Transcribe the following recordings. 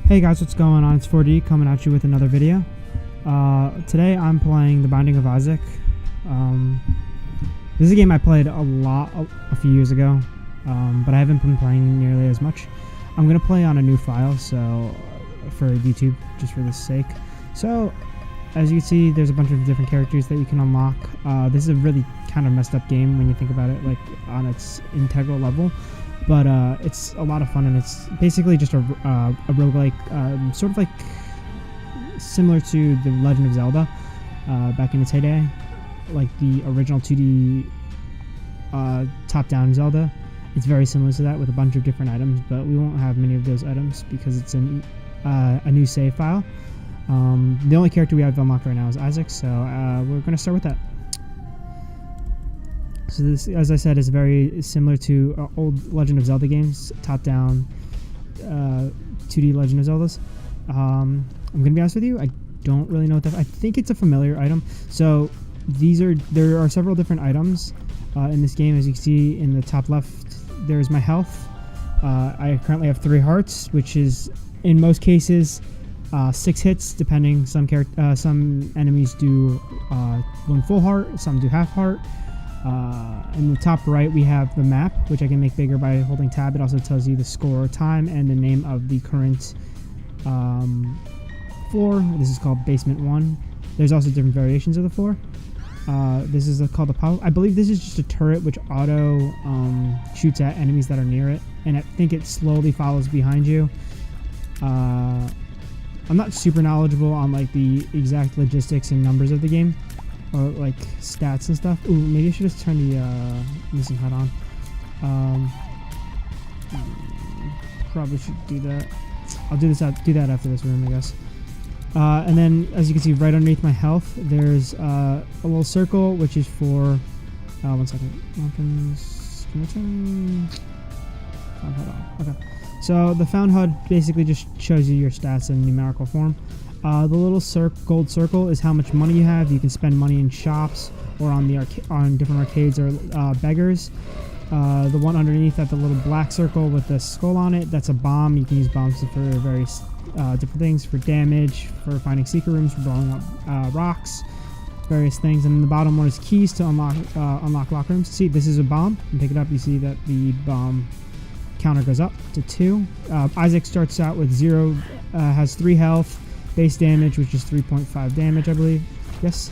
Hey guys, what's going on? It's 4D coming at you with another video. Today I'm playing The Binding of Isaac. This is a game I played a few years ago, but I haven't been playing nearly as much. I'm going to play on a new file, so for YouTube, just for this sake. So, as you can see, there's a bunch of different characters that you can unlock. This is a really kind of messed up game when you think about it, like on its integral level. But it's a lot of fun, and it's basically just a roguelike, sort of like similar to The Legend of Zelda back in its heyday, like the original 2D top-down Zelda. It's very similar to that with a bunch of different items, but we won't have many of those items because it's a new save file. The only character we have unlocked right now is Isaac, so we're going to start with that. So this, as I said, is very similar to old Legend of Zelda games, top-down 2D Legend of Zeldas. I'm going to be honest with you, I don't really know what that... I think it's a familiar item. So there are several different items in this game. As you can see in the top left, there's my health. I currently have 3 hearts, which is, in most cases, 6 hits, depending. Some enemies do 1 full heart, some do half heart. In the top right, we have the map, which I can make bigger by holding tab. It also tells you the score, time, and the name of the current floor. This is called Basement 1. There's also different variations of the floor. This is called the pop. I believe this is just a turret which auto shoots at enemies that are near it, and I think it slowly follows behind you. I'm not super knowledgeable on like the exact logistics and numbers of the game, or like stats and stuff. Ooh, maybe I should just turn the missing HUD on. Probably should do that. I'll do that after this room, I guess. And then, as you can see, right underneath my health, there's a little circle, which is for... 1 second. Weapons... Can I turn... Found HUD on. Okay. So, the found HUD basically just shows you your stats in numerical form. The little gold circle is how much money you have. You can spend money in shops or on different arcades or beggars. The one underneath that, the little black circle with the skull on it, that's a bomb. You can use bombs for various different things, for damage, for finding secret rooms, for blowing up rocks, various things. And then the bottom one is keys to unlock lock rooms. See, this is a bomb. You pick it up, you see that the bomb counter goes up to 2. Isaac starts out with 0, has 3 health. Base damage, which is 3.5 damage, I believe. Yes.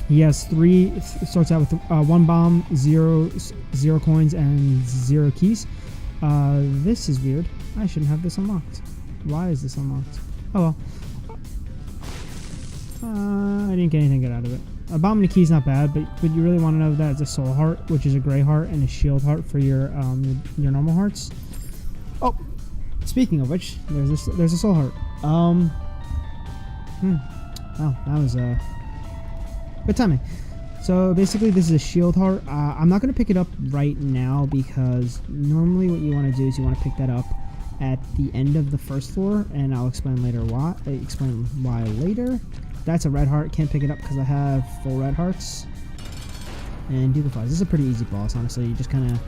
He has starts out with 1 bomb, 0 coins, and 0 keys. This is weird. I shouldn't have this unlocked. Why is this unlocked? Oh well. I didn't get anything good out of it. A bomb and a key is not bad, but you really want to know that it's a soul heart, which is a gray heart, and a shield heart for your normal hearts. Oh. Speaking of which, there's a soul heart. Wow, that was good timing. So basically, this is a shield heart. I'm not gonna pick it up right now because normally what you want to do is you want to pick that up at the end of the first floor, and I'll explain why later. That's a red heart. Can't pick it up because I have full red hearts. And do the flies. This is a pretty easy boss, honestly. You just kind of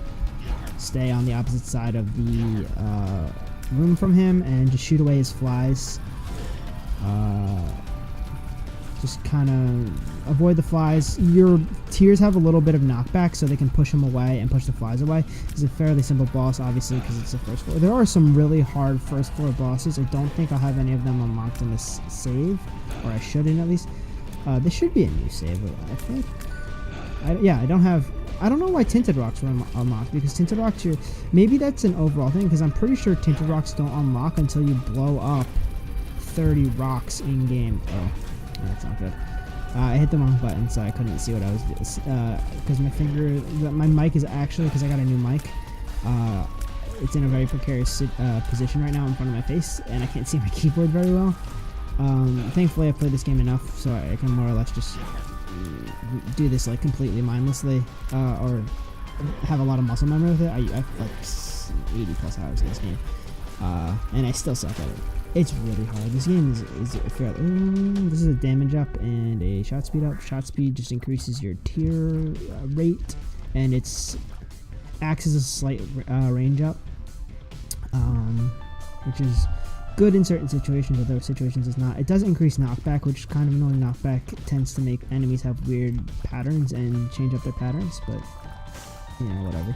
stay on the opposite side of the room from him and just shoot away his flies. Just kind of avoid the flies. Your tiers have a little bit of knockback, so they can push him away and push the flies away. It's a fairly simple boss, obviously, because it's the first floor. There are some really hard first floor bosses. I don't think I'll have any of them unlocked in this save, or I shouldn't at least. This should be a new save, I think. I don't know why Tinted Rocks were unlocked, because Tinted Rocks, maybe that's an overall thing, because I'm pretty sure Tinted Rocks don't unlock until you blow up 30 rocks in-game. Oh, that's not good. I hit the wrong button, so I couldn't see what I was doing, because my mic is actually, because I got a new mic, it's in a very precarious position right now in front of my face, and I can't see my keyboard very well. Thankfully, I've played this game enough, so I can more or less just do this like completely mindlessly, or have a lot of muscle memory with it. I have like 80 plus hours in this game, and I still suck at it. It's really hard. This game is fairly... this is a damage up and a shot speed up. Shot speed just increases your tier rate, and it's acts as a slight range up. which is good in certain situations, other situations it's not. It does increase knockback, which is kind of annoying. Knockback tends to make enemies have weird patterns and change up their patterns, but whatever.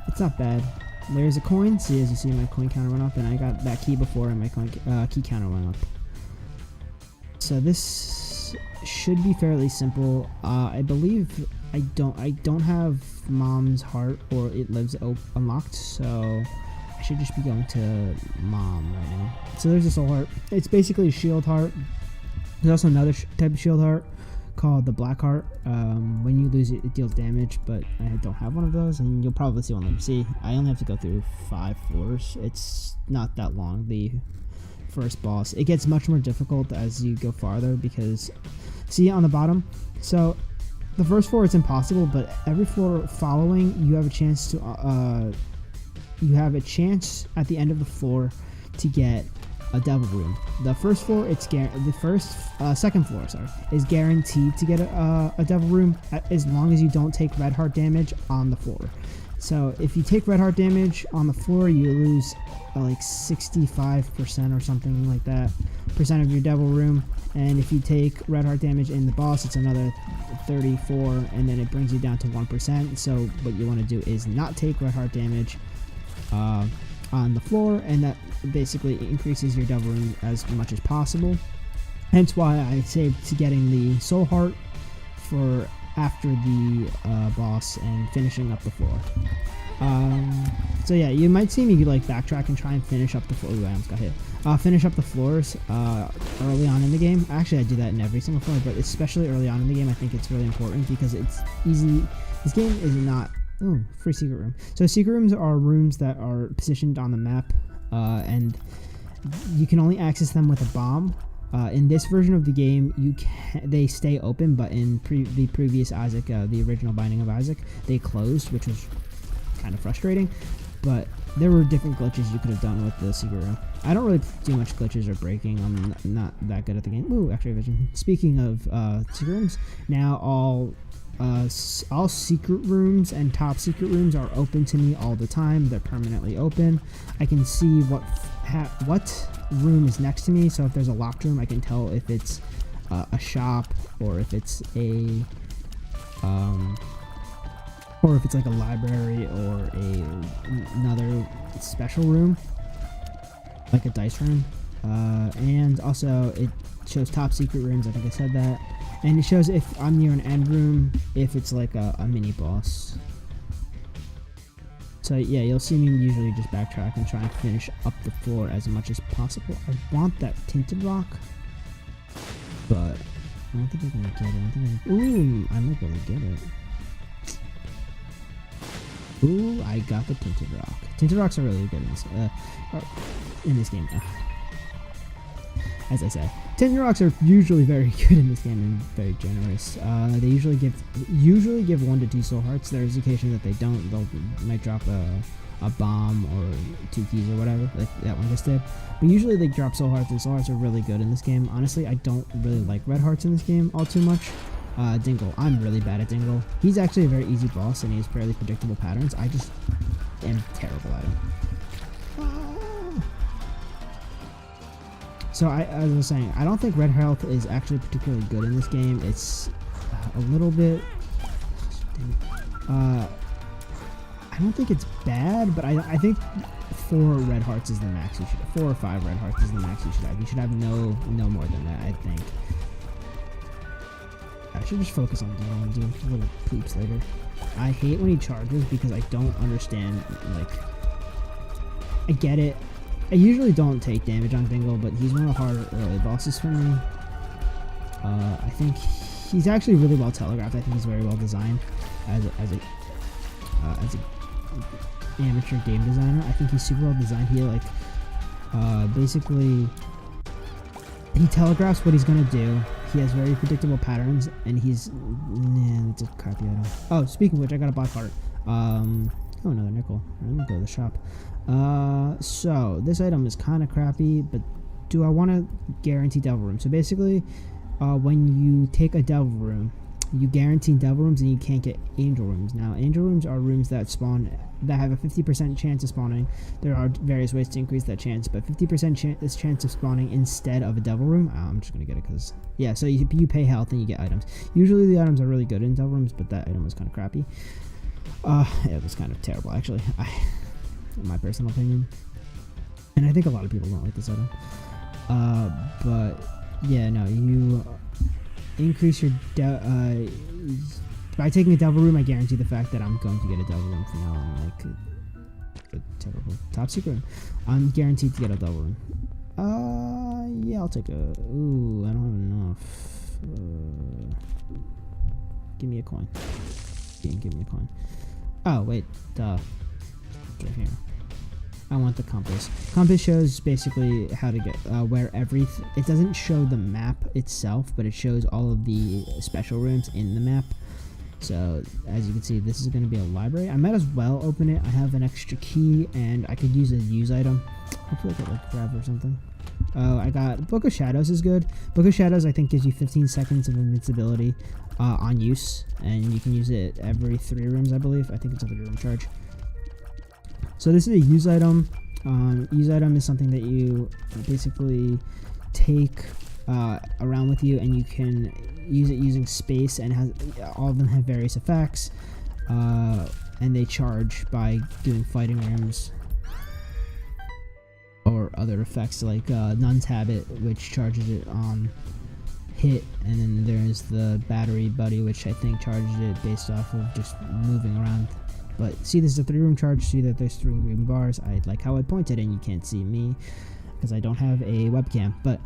It's not bad. There's a coin. See, as you see, my coin counter went up, and I got that key before, and my key counter went up. So this should be fairly simple. I believe I don't have Mom's heart, or it lives unlocked, so I should just be going to Mom right now. So there's a soul heart. It's basically a shield heart. There's also another type of shield heart called the black heart. When you lose it, it deals damage, but I don't have one of those, and you'll probably see one of them. See, I only have to go through 5 floors. It's not that long, the first boss. It gets much more difficult as you go farther, because see on the bottom, so the first floor it's impossible, but every floor following you have a chance to at the end of the floor to get a devil room. The first floor, second floor, is guaranteed to get a devil room as long as you don't take red heart damage on the floor. So if you take red heart damage on the floor, you lose like 65% or something like that percent of your devil room, and if you take red heart damage in the boss, it's another 34, and then it brings you down to 1%. So what you want to do is not take red heart damage on the floor, and that basically increases your devil room as much as possible. Hence why I saved to getting the soul heart for after the boss and finishing up the floor. So yeah, you might see me like backtrack and try and finish up the floor. Ooh, I almost got hit. Finish up the floors early on in the game. Actually, I do that in every single floor, but especially early on in the game, I think it's really important because it's easy. This game is not. Oh, free secret room. So secret rooms are rooms that are positioned on the map, and you can only access them with a bomb. In this version of the game, they stay open, but in the previous Isaac, the original Binding of Isaac, they closed, which was kind of frustrating. But there were different glitches you could have done with the secret room. I don't really do much glitches or breaking. I'm not that good at the game. Ooh, X-ray vision. Speaking of secret rooms, now all secret rooms and top secret rooms are open to me all the time. They're permanently open. I can see what room is next to me, so if there's a locked room, I can tell if it's a shop, or if it's or if it's like a library, or another special room like a dice room. And also it shows top secret rooms, I think I said that. And it shows if I'm near an end room, if it's like a mini boss. So yeah, you'll see me usually just backtrack and try and finish up the floor as much as possible. I want that tinted rock, but I don't think I'm gonna get it. Ooh, I might be able to get it. Ooh, I got the tinted rock. Tinted rocks are really good in this game. As I said, tinted rocks are usually very good in this game and very generous. They usually give 1 to 2 soul hearts. There's occasion that they don't. Might drop a bomb or 2 keys or whatever, like that one just did. But usually they drop soul hearts, and soul hearts are really good in this game. Honestly, I don't really like red hearts in this game all too much. Dingle, I'm really bad at Dingle. He's actually a very easy boss, and he has fairly predictable patterns. I just am terrible at him. So as I was saying, I don't think red health is actually particularly good in this game. It's a little bit. I don't think it's bad, but I think 4 red hearts is the max you should have. 4 or 5 red hearts is the max you should have. You should have no more than that, I think. I should just focus on Dingle and do little peeps later. I hate when he charges because I don't understand, like, I get it. I usually don't take damage on Dingle, but he's one of the harder early bosses for me. I think he's actually really well telegraphed. I think he's very well designed as a amateur game designer. I think he's super well designed. He basically he telegraphs what he's gonna do. He has very predictable patterns, and it's a crappy item. Oh, speaking of which, I got a black heart. Oh, another nickel. Let me go to the shop. So this item is kind of crappy, but do I want to guarantee devil room? So basically, when you take a devil room, you guarantee devil rooms and you can't get angel rooms. Now, angel rooms are rooms that spawn, that have a 50% chance of spawning. There are various ways to increase that chance, but 50% chance of spawning instead of a devil room. I'm just gonna get it because, yeah, so you pay health and you get items. Usually the items are really good in devil rooms, but that item was kind of crappy. It was kind of terrible, actually, in my personal opinion. And I think a lot of people don't like this item. But yeah, no, you increase your by taking a devil room. I guarantee the fact that I'm going to get a devil room from now on. Like a terrible top secret room. I'm guaranteed to get a devil room. Yeah, I'll take a. Ooh, I don't have enough. Give me a coin. Give me a coin. Oh wait, duh. Get here. I want the compass. Compass shows basically how to get where everything. It doesn't show the map itself, but it shows all of the special rooms in the map. So as you can see, this is going to be a library. I might as well open it. I have an extra key, and I could use a use item. Hopefully I could like grab or something. Oh, I got Book of Shadows is good. Book of Shadows I think gives you 15 seconds of invincibility on use, and you can use it every 3 rooms, I believe. I think it's a 3-room charge. So this is a use item. Use item is something that you basically take around with you, and you can use it using space, and all of them have various effects, and they charge by doing fighting rooms or other effects like Nun's Habit, which charges it on hit, and then there's the Battery Buddy, which I think charges it based off of just moving around. But see, this is a 3-room charge. See that there's 3 green bars. I like how I pointed, and you can't see me because I don't have a webcam. But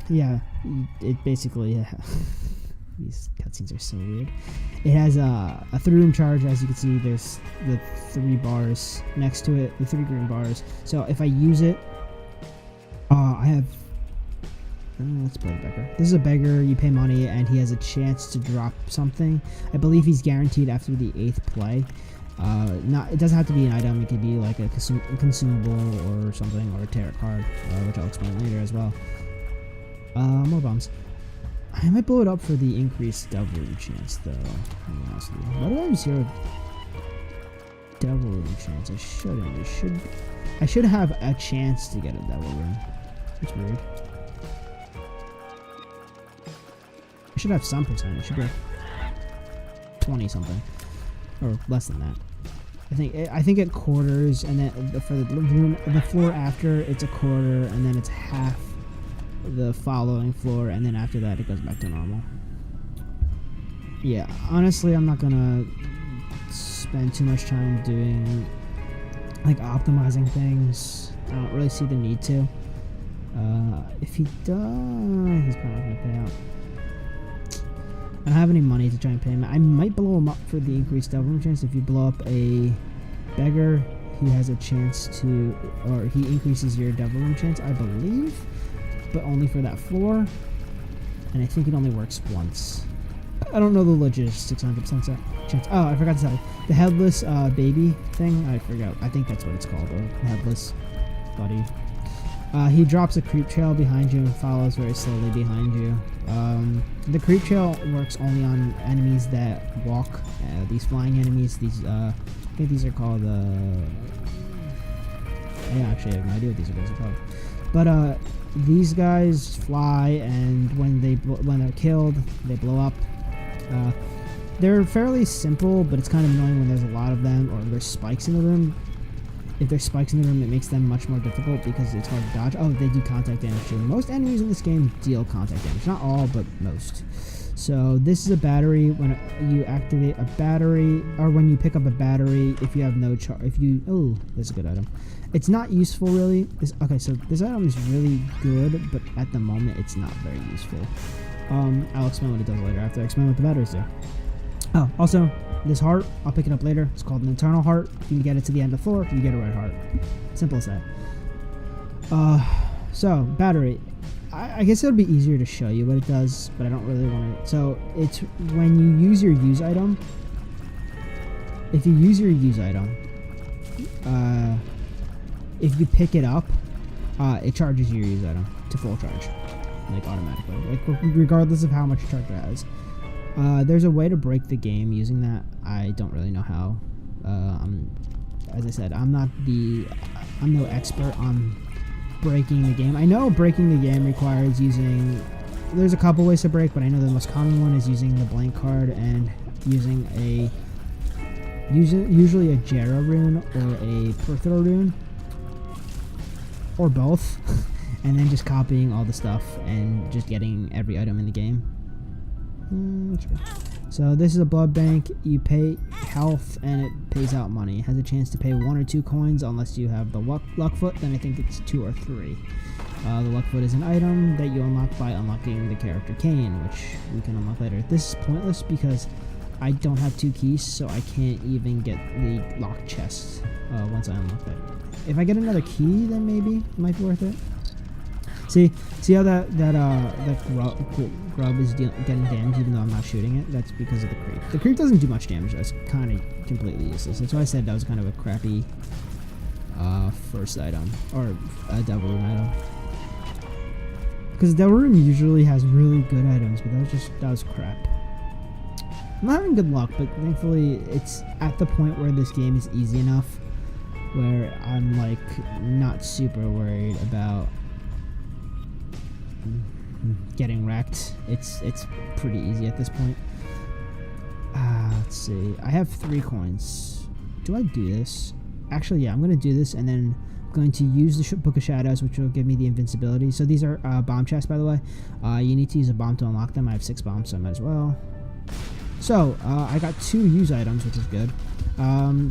yeah, it basically these cutscenes are so weird. It has a 3-room charge. As you can see, there's the 3 bars next to it, the 3 green bars. So if I use it, I have. Let's play a beggar. This is a beggar. You pay money, and he has a chance to drop something. I believe he's guaranteed after the 8th play. It doesn't have to be an item. It could be like a consumable or something, or a tarot card, which I'll explain later as well. More bombs. I might blow it up for the increased devil room chance, though. Honestly, why do I have 0 devil room chance? I shouldn't. I should have a chance to get a devil room. It's weird. I should have some percentage. It should be like 20 something, or less than that. I think it quarters, and then for the floor after, it's a quarter, and then it's half the following floor, and then after that it goes back to normal. Yeah, honestly, I'm not gonna spend too much time doing like optimizing things. I don't really see the need to. If he does, he's probably not gonna pay out. I don't have any money to try and pay him. I might blow him up for the increased devil room chance. If you blow up a beggar, he has a chance to, or he increases your devil room chance, I believe, but only for that floor. And I think it only works once. I don't know the logistics 100% chance. Oh, I forgot to tell you. The headless baby thing, I forgot. I think that's what it's called, or headless buddy. He drops a creep trail behind you and follows very slowly behind you. The creep trail works only on enemies that walk. These flying enemies, I think these are called, I actually have no idea what these guys are called. But, these guys fly, and when they're killed, they blow up. They're fairly simple, but it's kind of annoying when there's a lot of them, or there's spikes in the room. If there's spikes in the room, it makes them much more difficult because it's hard to dodge. Oh, they do contact damage too. Most enemies in this game deal contact damage. Not all, but most. So this is a battery. When you activate a battery, or when you pick up a battery, if you have no charge, oh, that's a good item. It's not useful really. Okay, so this item is really good, but at the moment it's not very useful. I'll explain what it does later after I explain what the batteries do. Oh, also, this heart, I'll pick it up later. It's called an eternal heart. If you can get it to the end of the floor, you get a red heart. Simple as that. So, battery. I guess it would be easier to show you what it does, but I don't really want to. So, it's when you use your use item. If you use your use item, if you pick it up, it charges your use item to full charge. Like, automatically. Like, regardless of how much charge it has. There's a way to break the game using that. I don't really know how. As I said, I'm no expert on breaking the game. I know breaking the game requires using. There's a couple ways to break, but I know the most common one is using the blank card and using usually a Jera rune or a Perthro rune, or both, and then just copying all the stuff and just getting every item in the game. Sure. So this is a blood bank. You pay health and it pays out money. It has a chance to pay 1 or 2 coins unless you have the luck foot. Then I think it's 2 or 3. The luck foot is an item that you unlock by unlocking the character Kane, which we can unlock later. This is pointless because I don't have 2 keys, so I can't even get the locked chest once I unlock that. If I get another key, then maybe it might be worth it. See how that grub is getting damage even though I'm not shooting it? That's because of the creep. The creep doesn't do much damage though. It's kind of completely useless. That's why I said that was kind of a crappy first item, or a devil room item. Because the devil room usually has really good items, but that was crap. I'm not having good luck, but thankfully it's at the point where this game is easy enough where I'm like not super worried about getting wrecked. It's pretty easy at this point. Let's see. I have 3 coins. Do I do this? Actually, yeah, I'm going to do this, and then I'm going to use the Book of Shadows, which will give me the invincibility. So these are bomb chests, by the way. You need to use a bomb to unlock them. I have 6 bombs, so I might as well. So, I got 2 use items, which is good.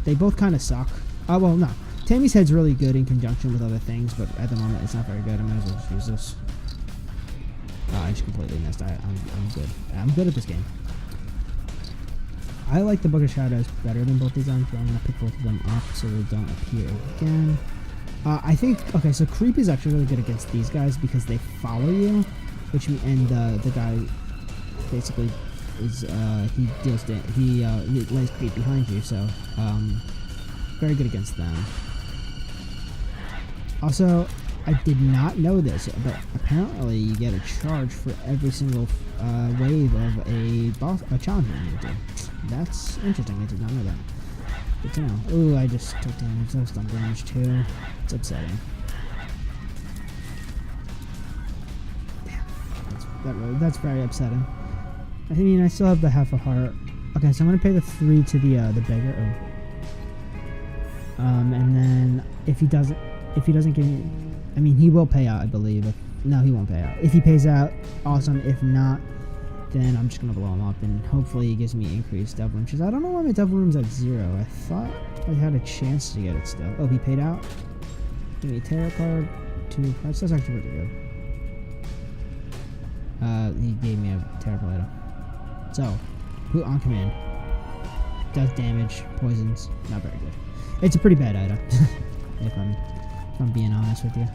They both kind of suck. Well, no. Tammy's head's really good in conjunction with other things, but at the moment it's not very good. I might as well just use this. I just completely missed. I'm good. I'm good at this game. I like the Book of Shadows better than both these items, but I'm going to pick both of them up so they don't appear again. I think, okay, so Creep is actually really good against these guys because they follow you, and the guy basically is, he lays creep behind you, so, very good against them. Also, I did not know this, but apparently you get a charge for every single wave of a challenger you do. That's interesting. I did not know that. Good to know. Ooh, I just took damage. That was stun damage too. It's upsetting. Damn, that's very upsetting. I mean, I still have the half a heart. Okay, so I'm gonna pay the 3 to the beggar. Oh. And then if he doesn't give me. I mean, he will pay out, I believe. No, he won't pay out. If he pays out, awesome. If not, then I'm just going to blow him up, and hopefully he gives me increased devil room. I don't know why my devil room's at 0. I thought I had a chance to get it still. Oh, he paid out? Give me a tarot card, 2 cards. That's actually pretty good. He gave me a terrible item. So, who on command? Does damage, poisons, not very good. It's a pretty bad item, if I'm being honest with you.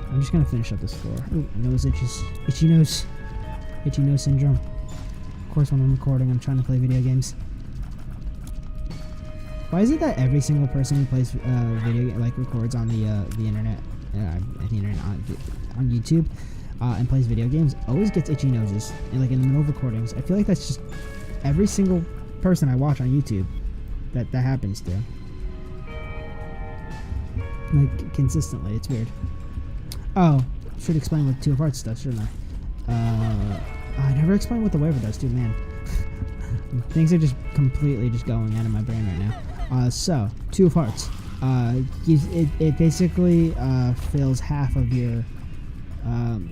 I'm just gonna finish up this floor. Ooh, nose itches. Itchy nose. Itchy nose syndrome. Of course, when I'm recording, I'm trying to play video games. Why is it that every single person who plays records on the internet, on YouTube, and plays video games always gets itchy noses, and like in the middle of recordings? I feel like that's just every single person I watch on YouTube that happens to. Like, consistently. It's weird. Oh, should explain what 2 of Hearts does, shouldn't I? I never explained what the Waver does, too, man. Things are just completely just going out of my brain right now. So, 2 of Hearts. It basically fills half of your...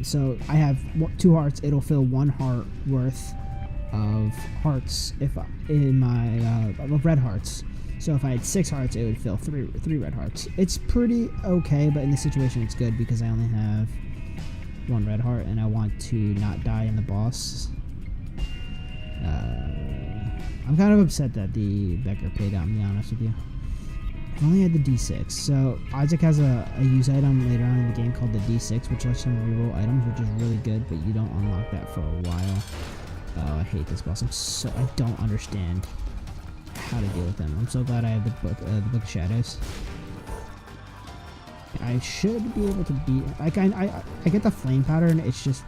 so, I have 2 hearts. It'll fill 1 heart worth of hearts in my red hearts. So if I had 6 hearts, it would fill 3 red hearts. It's pretty okay, but in this situation it's good because I only have 1 red heart and I want to not die in the boss. I'm kind of upset that the beggar paid out, to be honest with you. I only had the D6. So Isaac has a use item later on in the game called the D6, which lets him reroll items, which is really good, but you don't unlock that for a while. Oh, I hate this boss. I don't understand how to deal with him. I'm so glad I have the book of Shadows. I should be able to beat. Like I get the flame pattern. It's just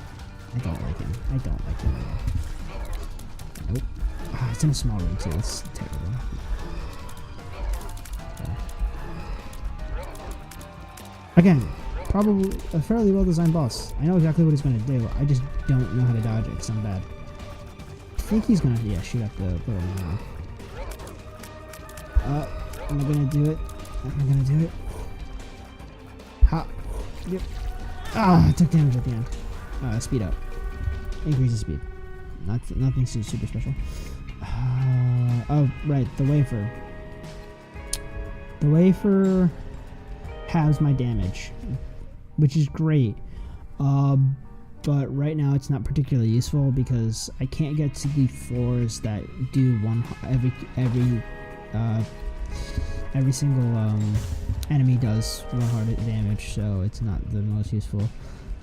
I don't like him. I don't like him at all. Nope. Ah, it's in a small room too. That's terrible. Okay. Again, probably a fairly well-designed boss. I know exactly what he's going to do. I just don't know how to dodge it because I'm bad. I think he's going to, yeah, shoot up the little arrow. Am I going to do it? Am I going to do it? Ha! Yep. Ah, I took damage at the end. Speed up. Increases speed. Nothing super special. Oh, right, the wafer. The wafer halves my damage, which is great. But right now it's not particularly useful because I can't get to the floors that do every single enemy does 1 heart damage, so it's not the most useful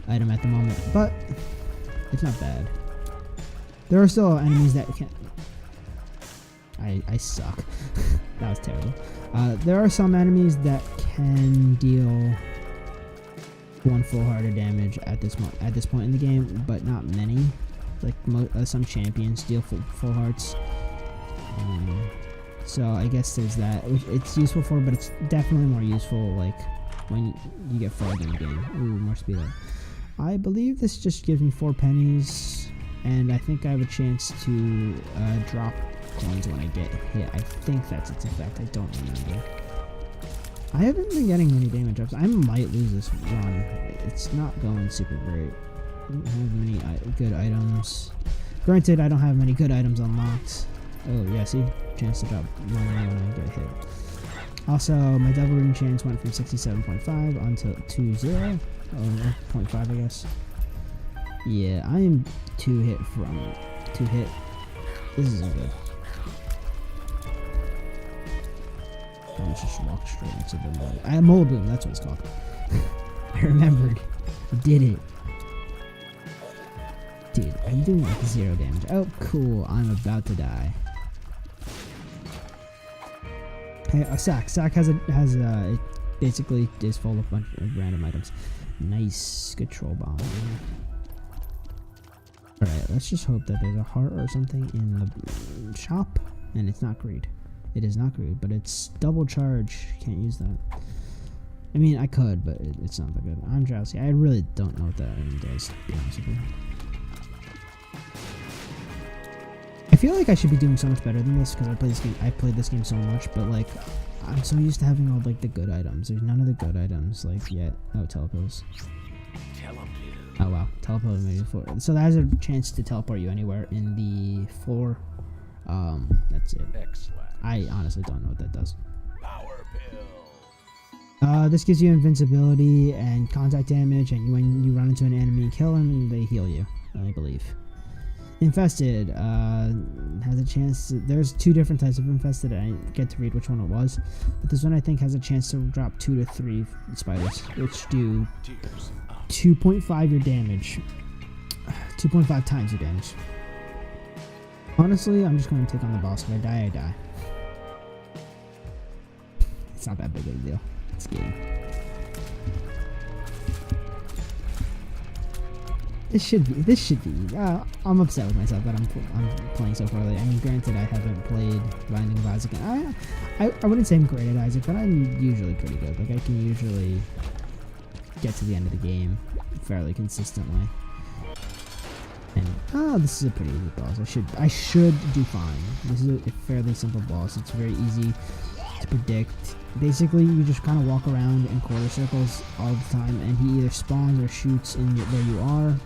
item at the moment, but it's not bad. There are still enemies that can... I suck. That was terrible. There are some enemies that can deal 1 full heart of damage at this point in the game, but not many. Like some champions deal full hearts. So I guess there's that, which it's useful for, but it's definitely more useful like when you get farther in the game. Ooh, more speed up. I believe this just gives me 4 pennies, and I think I have a chance to drop coins when I get hit. I think that's its effect. I don't remember. I haven't been getting many damage ups. I might lose this run. It's not going super great. I don't have many good items. Granted, I don't have many good items unlocked. Oh, yeah, see? Chance to drop 1 when I get hit. Also, my double rune chance went from 67.5 onto 2.0. Oh, 0.5, I guess. Yeah, I am 2 hit from 2 hit. This isn't good. I'm just walk straight into the mole. I have mole boom, that's what it's called. I remembered. I did it. Dude, I'm doing like 0 damage. Oh, cool. I'm about to die. Hey, Sack. Sack has it basically is full of a bunch of random items. Nice. Good troll bomb. Alright, let's just hope that there's a heart or something in the shop. And it's not greed. It is not greed, but it's double charge. Can't use that. I mean, I could, but it's not that good. I'm drowsy. I really don't know what that item does, to be honest with you. I feel like I should be doing so much better than this because I played this game so much, but like I'm so used to having all like the good items. There's none of the good items like yet. Oh, telepills. Oh wow, teleport maybe floor. So that has a chance to teleport you anywhere in the floor. That's it. I honestly don't know what that does. This gives you invincibility and contact damage, and when you run into an enemy and kill them, they heal you, I believe. Infested has a chance to, there's 2 different types of infested. I didn't get to read which one it was, but this one I think has a chance to drop 2 to 3 spiders, which do 2.5 your damage, 2.5 times your damage. Honestly, I'm just going to take on the boss. If I die, I die. It's not that big of a deal. It's a game. This should be. I'm upset with myself that I'm playing so poorly. I mean, granted, I haven't played Binding of Isaac. I wouldn't say I'm great at Isaac, but I'm usually pretty good. Like I can usually get to the end of the game fairly consistently. And this is a pretty easy boss. I should do fine. This is a fairly simple boss. It's very easy to predict. Basically, you just kind of walk around in quarter circles all the time, and he either spawns or shoots in where you are.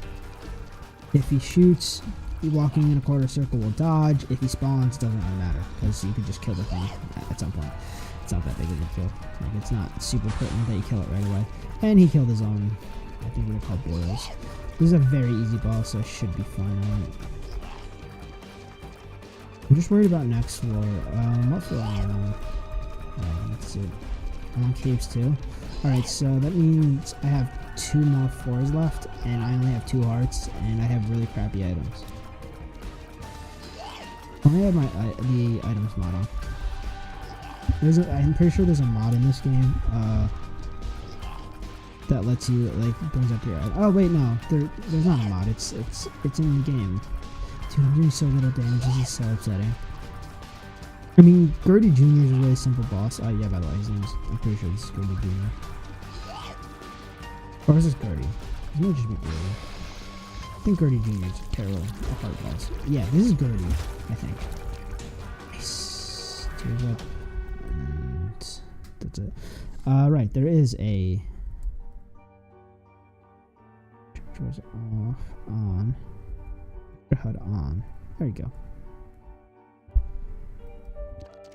If he shoots, you walking in a quarter circle will dodge. If he spawns, doesn't really matter because you could just kill the thing at some point. It's not that big of a deal. Like it's not super pertinent that you kill it right away. And he killed his own. I think they're called boils. This is a very easy boss, so I should be fine on it. I'm just worried about next floor. What floor am I on? Let's see. I'm on caves 2. Alright, so that means I have 2 more floors left, and I only have 2 hearts, and I have really crappy items. I only have the items mod on. I'm pretty sure there's a mod in this game. that lets you like brings up your. Oh wait, no, there's not a mod. It's in the game. Dude, I'm doing so little damage. This is so upsetting. I mean, Gertie Jr. is a really simple boss. Oh yeah, by the way, his name's. I'm pretty sure this is Gertie Jr. Or is this Gertie? It might just be Gertie. I think Gertie Jr. is Carol, a hard boss. Yeah, this is Gertie, I think. Nice. Tears up. And that's it. Right, there is a. Charge off, on. HUD on. There you go.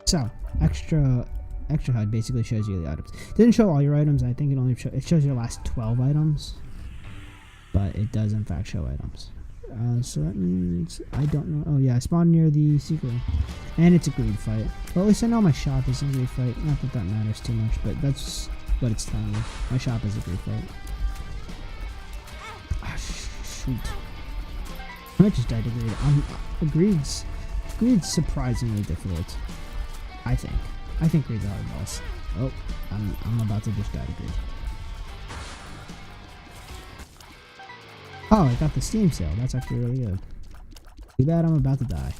So, extra HUD basically shows you the items. It didn't show all your items. I think it shows your last 12 items, but it does in fact show items. So that means I don't know. Oh yeah, I spawned near the secret, and it's a greed fight. Well, at least I know my shop is a greed fight. Not that that matters too much, but that's what it's telling me. My shop is a greed fight. Ah, shoot! I might just die to greed. Greed's surprisingly difficult. I think greed's a hard boss. Oh, I'm about to just die to greed. Oh, I got the Steam sale. That's actually really good. Too bad I'm about to die.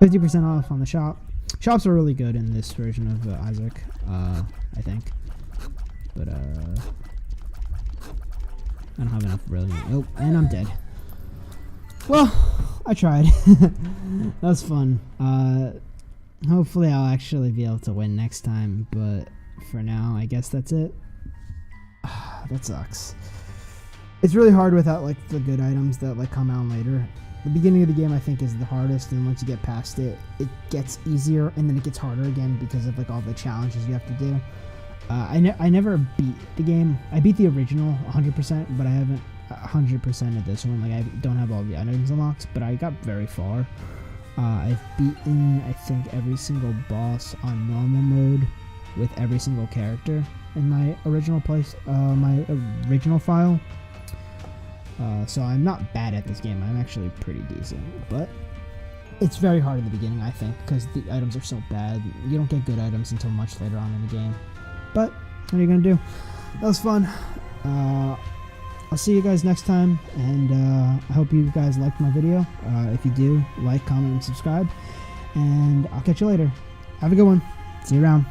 50% off on the shop. Shops are really good in this version of Isaac, I think. But, I don't have enough really. Oh, and I'm dead. Well, I tried. That was fun. Hopefully I'll actually be able to win next time, but for now, I guess that's it. That sucks. It's really hard without like the good items that like come out later. The beginning of the game I think is the hardest, and once you get past it, it gets easier, and then it gets harder again because of like all the challenges you have to do. I never beat the game. I beat the original 100%, but I haven't 100% of this one. Like I don't have all the items unlocked, but I got very far. I've beaten I think every single boss on normal mode with every single character in my original file. So I'm not bad at this game. I'm actually pretty decent, but it's very hard in the beginning, I think, because the items are so bad. You don't get good items until much later on in the game. But what are you gonna do? That was fun. I'll see you guys next time, and I hope you guys liked my video. If you do, like, comment, and subscribe, and I'll catch you later. Have a good one. See you around.